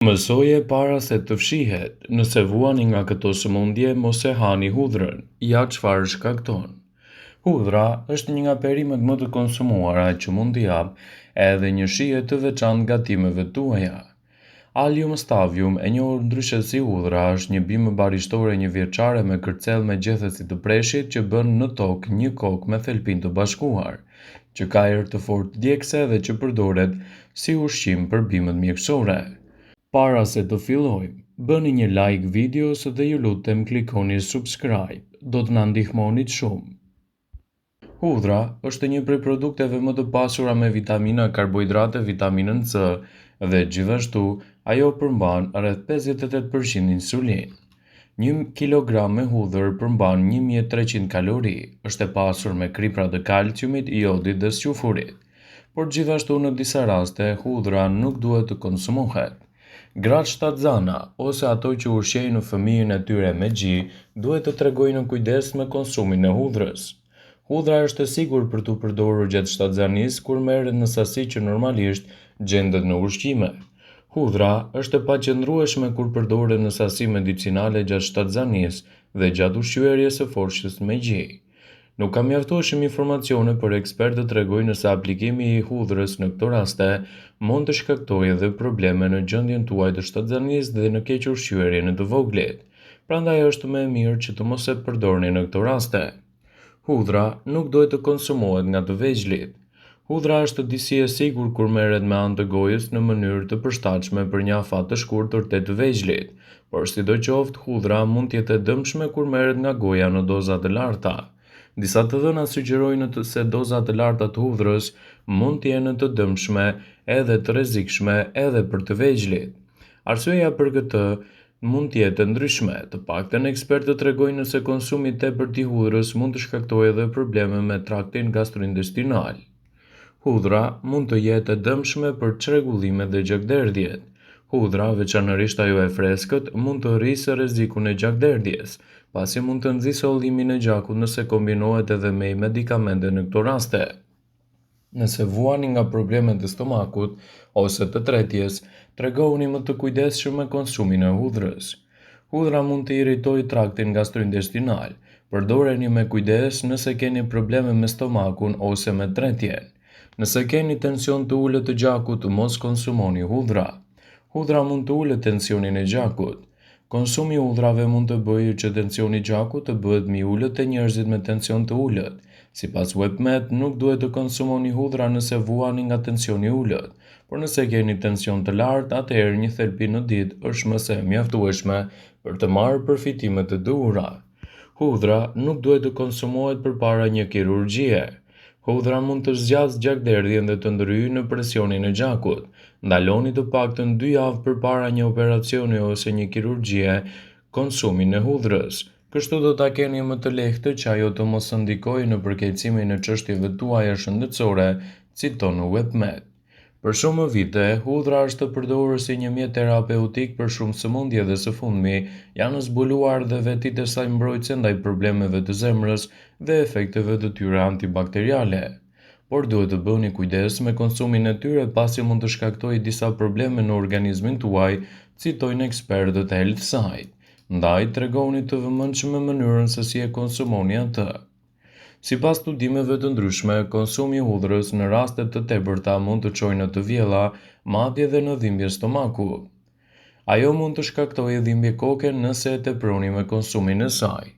Mësoje para se të fshihet, nëse vuani nga këto sëmundje mos e hani hudhrën, ja çfarë shkakton. Hudhra është një nga perimet më të konsumuara që mund t'i jap edhe një shije të veçantë gatimeve tuaja. Allium stavium, e njohur ndryshe si hudhra, është një bimë barishtore njëvjeçare me kërcell me gjethet si të preshit që bën në tokë një kokë me thelbin të bashkuar, që ka erë të fortë djegëse dhe që përdoret si ushqim për bimët mjekësore. Para se të fillojmë, bëni një like videos dhe ju lutem klikoni subscribe, do të na ndihmonit shumë. Hudhra është një prej produkteve më të pasura me vitamina, karbohidrate, vitaminën C dhe gjithashtu ajo përmban rreth 58% insulin. 1 kilogram me hudhër përmban 1300 kalori, është e pasur me kripra të kalciumit, iodit dhe sjufurit, por gjithashtu në disa raste hudhra nuk duhet të konsumohet. Gratë shtatzana ose ato që ushqejnë fëmijën e tyre me gji duhet të tregojnë kujdes me konsumin e hudhrës. Hudhra është e sigurt për t'u përdorur gjatë shtatzanisë kur merret në sasi që normalisht gjendet në ushqime. Hudhra është e paqëndrueshme kur përdoret në sasi medicinale gjatë shtatzanisë dhe gjatë ushqyerjes së forshës me gji. Nuk ka mjaftueshëm informacione, por ekspertët tregojnë se aplikimi i hudhrës në këto raste mund të shkaktojë edhe probleme në gjendjen tuaj të shtatzanisë dhe në kequshqyerjen e të voglit. Prandaj është më e mirë që të mos e përdorni në këto raste. Hudhra nuk duhet të konsumohet nga të vegjëlit. Hudhra është disi e sigurt kur merret me anë të gojës në mënyrë të përshtatshme për një afat të shkurtër te të vegjëlit, por sidoqoftë hudhra mund të jetë e dëmshme kur merret nga goja në doza të larta. Disa të dhëna sugjerojnë se doza të larta të hudhrës mund të jenë të dëmshme edhe të rrezikshme edhe për të vegjëlit. Arsyeja për këtë mund të jetë ndryshme, të paktën ekspertët tregojnë se konsumi i tepërt i hudhrës mund të shkaktojë edhe probleme me traktin gastrointestinal. Hudhra mund të jetë e dëmshme për çrregullimet dhe gjakderdhjet. Hudhra, veçanërisht ajo e freskët, mund të rrisë rrezikun e gjakderdhjes, pasi mund të nxjisë ollimin e gjakut nëse kombinohet edhe me medikamente në këto raste. Nëse vuani nga problemet e stomakut ose të tretjes, tregohuni më të kujdesshëm me konsumin e hudhrës. Hudhra mund të irritojë traktin gastrointestinal. Përdoreni me kujdes nëse keni probleme me stomakun ose me tretjen. Nëse keni tension të ulët të gjakut, mos konsumoni hudhra. Hudhra mund të ulë tensionin e gjakut. Konsumi i hudhrave mund të bëjë që tensioni i gjakut të bëhet më i ulët te njerëzit me tension të ulët. Sipas WebMed, nuk duhet të konsumoni hudhra nëse vuani nga tensioni i ulët, por nëse keni tension të lartë, atëherë një thelbi në ditë është më se mjaftueshme për të marrë përfitimet e duhura. Hudhra nuk duhet të konsumohet përpara një kirurgjie. Hudhra mund të zgjasë gjakderdhjen dhe të ndryjë në presionin e gjakut. Ndaloni të paktën 2 javë përpara një operacioni ose një kirurgjie konsumin e hudhrës. Kështu do ta keni më të lehtë që ajo të mos ndikojë në përkeqësimin e çështjeve tuaja shëndetësore, citon WebMed. Për shumë vite, hudhra është përdorur si një mjet terapeutik për shumë sëmundje dhe së fundmi janë zbuluar dhe vetit e saj mbrojtëse ndaj problemeve të zemrës dhe efekteve të tyre antibakteriale. Por duhet të bëni kujdes me konsumin e tyre pasi mund të shkaktojë disa probleme në organizmin tuaj, citojnë ekspertët e HealthSide. Ndaj tregoni të vëmendshëm me mënyrën se si e konsumoni atë. Sipas studimeve të ndryshme, konsumi i hudhrës në raste të tepërta mund të çojë në të vjella, madje edhe në dhimbje stomaku. Ajo mund të shkaktojë dhimbje koke nëse e teproni me konsumin e saj.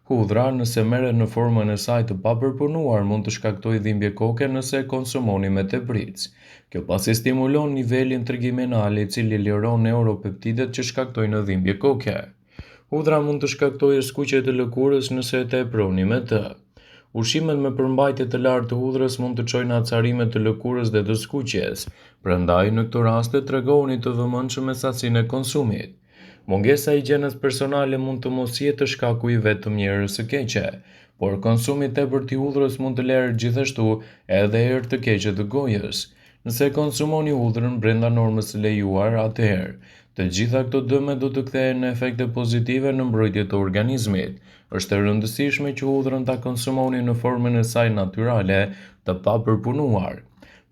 Hudhra, nëse merret në formën e saj të papërpunuar, mund të shkaktojë dhimbje koke nëse e konsumoni me tepritës. Kjo pasi stimulon nivelin trigeminal, i cili liron neuropeptidet që shkaktojnë dhimbje koke. Hudhra mund të shkaktojë skuqje të lëkurës nëse e teproni me të. Ushqimet me përmbajtje të lartë të hudhrës mund të çojnë acarime të lëkurës dhe të skuqjes. Prandaj, në këto raste tregohuni të vëmendshëm me sasinë e konsumit. Mungesa e higjienës personale mund të mos jetë shkaku i vetëm njerëz së keqe, por konsumi i tepërt i hudhrës mund të lërë gjithashtu edhe erë të keqe të gojës. Nëse konsumoni hudhrën brenda normës së lejuar, atëherë të gjitha këto dëme do të kthehen në efekte pozitive në mbrojtje të organizmit. Është e rëndësishme që hudhrën ta konsumoni në formën e saj natyrale, të papërpunuar.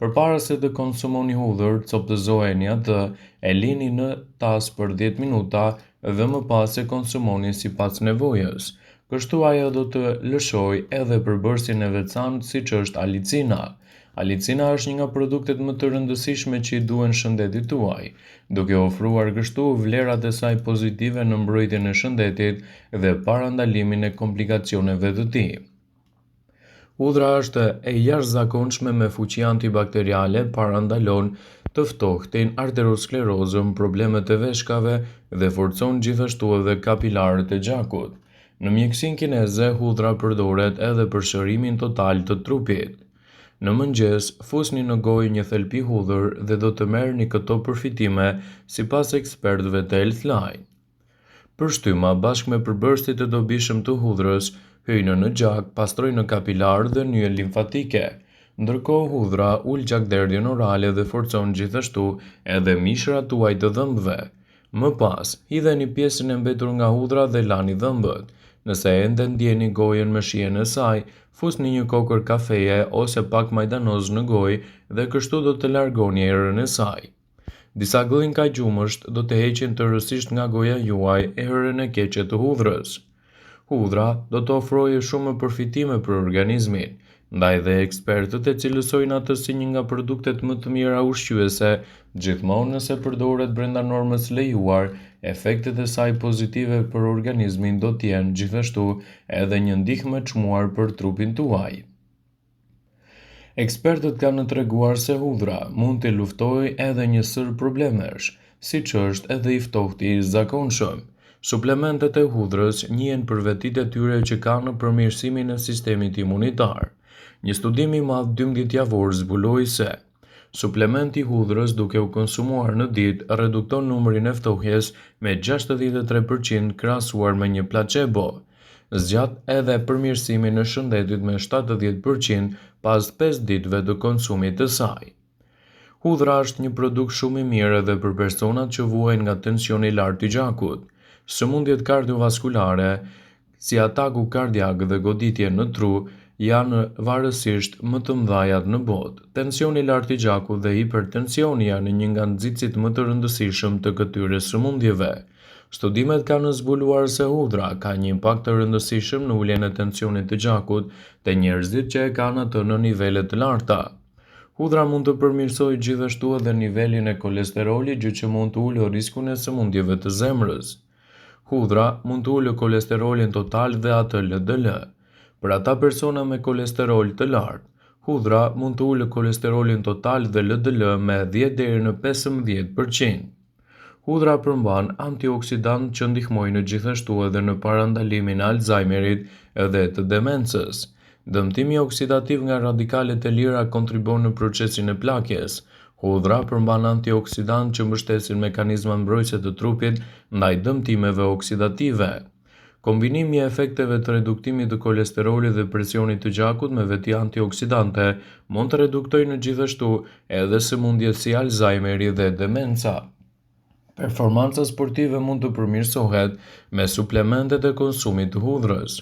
Përpara se të konsumoni hudhër, coptëzojeni atë, e lini në tas për 10 minuta dhe më pas e konsumoni sipas nevojës. Kështu ajo do të lëshojë edhe përbërësin e veçantë siç është alicina. Alicina është një nga produktet më të rëndësishme që i duhen shëndetit tuaj, duke ofruar kështu vlerat e saj pozitive në mbrojtjen e shëndetit dhe parandalimin e komplikacioneve të tij. Hudhra është e jashtëzakonshme me fuqi antibakteriale, parandalon të ftohtin, arteriosklerozën, problemet e veshkave dhe forcon gjithashtu edhe kapilarët e gjakut. Në mjekësinë kineze, hudhra përdoret edhe për shërimin total të trupit. Në mëngjes, fusni në gojë një thelpi hudhër dhe do të merrni këto përfitime sipas ekspertëve të Healthline. Përshtyma bashkë me përbërësit e dobishëm të hudhrës hyjnë në gjak, pastrojnë kapilar dhe nyjen limfatike. Ndërkohë hudhra ul gjakderdhjen orale dhe forcon gjithashtu edhe mishrat tuaj të dhëmbëve. Më pas, hidheni pjesën e mbetur nga hudhra dhe lani dhëmbët. Nëse ende ndjeni gojen me shijen e saj, fusni një kokër kafeje ose pak majdanoz në gojë dhe kështu do të largoni erën e saj. Disa gëllinka gjumësht do të heqin tërësisht nga goja juaj erën e keqe të hudhrës. Hudhra do të ofrojë shumë përfitime për organizmin, ndaj dhe ekspertët e cilësojnë atë si një nga produktet më të mira ushqyese, gjithmonë nëse përdoret brenda normës lejuar, efektet e saj pozitive për organizmin do të jenë gjithashtu edhe një ndihmë e çmuar për trupin tuaj. Ekspertët kanë treguar se hudhra mund të luftojë edhe një sër problemesh, siç është edhe i ftohti i zakonshëm. Suplementet e hudhrës njihen për vetitë e tyre që kanë në përmirësimin e sistemit imunitar. Një studim i madh 12 javor zbuloi se suplementi i hudhrës duke u konsumuar në ditë redukton numrin e ftohjes me 63% krahasuar me një placebo. Zgjat edhe përmirësimin e shëndetit me 70% pas 5 ditëve të konsumit të saj. Hudhra është një produkt shumë i mirë edhe për personat që vuajnë nga tensioni i lartë i gjakut. Sëmundjet kardiovaskulare, si ataku kardiak dhe goditje në tru, janë varësisht më të mëdhajat në botë. Tensioni i lartë i gjakut dhe hipertensioni janë një nga nxitësit më të rëndësishëm të këtyre sëmundjeve. Studimet kanë zbuluar se hudhra ka një impakt të rëndësishëm në uljen e tensionit të gjakut te njerëzit që e kanë atë në nivele të larta. Hudhra mund të përmirësojë gjithashtu edhe nivelin e kolesterolit, gjë që mund të ulë riskun e sëmundjeve të zemrës. Hudhra mund të ulë kolesterolin total dhe atë LDL. Për ata persona me kolesterol të lartë, hudhra mund të ulë kolesterolin total dhe LDL me 10 deri në 15%. Hudhra përmban antioksidant që ndihmojnë gjithashtu edhe në parandalimin e Alzheimerit edhe të demencës. Dëmtimi oksidativ nga radikalet e lira kontribon në procesin e plakjes. Hudhra përmban antioksidant që mbështesin mekanizma mbrojtëse të trupit ndaj dëmtimeve oksidative. Kombinimi i efekteve të reduktimit të kolesterolit dhe presionit të gjakut me veti antioksidante mund të reduktojnë gjithashtu edhe sëmundjet si Alzheimeri dhe demenca. Performanca sportive mund të përmirësohet me suplementet e konsumit të hudhrës.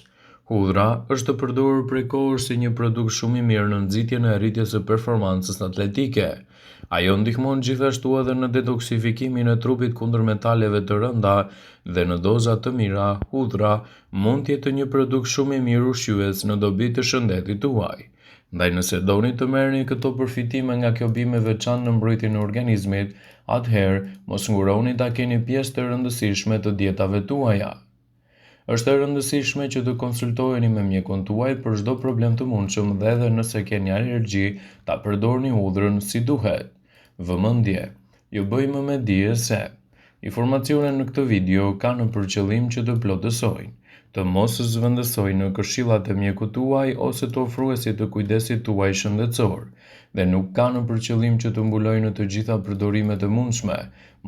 Hudhra është të përdorur prej kohësh si një produkt shumë i mirë në nxitjen e rritjes së performancës atletike. Ajo ndihmon gjithashtu edhe në detoksifikimin e trupit kundër metaleve të rënda dhe në doza të mira, hudhra mund të jetë një produkt shumë i mirë ushqyes në dobi të shëndetit tuaj. Ndaj nëse doni të merrni këto përfitime nga kjo bimë e veçantë në mbrojtjen e organizmit, atëherë mos nguroni ta keni pjesë të rëndësishme të dietave tuaja. Është e rëndësishme që të konsultoheni me mjekun tuaj për çdo problem të mundshëm dhe edhe nëse keni alergji, ta përdorni hudhrën si duhet. Vëmendje, ju bëjmë me dije se informacionet në këtë video kanë për qëllim që të plotësojnë, të mos zhvendësojnë në këshillat e mjekut tuaj ose të ofruesit të kujdesit tuaj shëndetësor, dhe nuk kanë për qëllim që të mbulojnë të gjitha përdorimet e mundshme,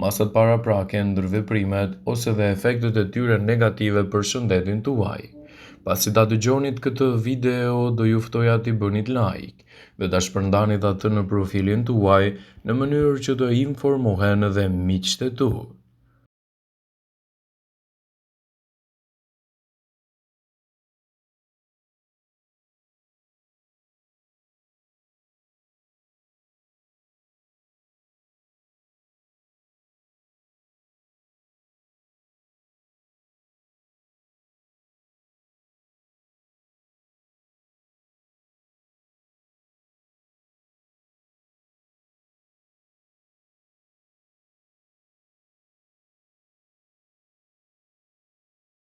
masat paraprake, ndërveprimet ose dhe efektet e tyre negative për shëndetin tuaj. Pasi ta dëgjonit këtë video, do ju ftoja t'i bënit like dhe ta shpërndanit atë në profilin tuaj në mënyrë që të informohen edhe miqtë e tu.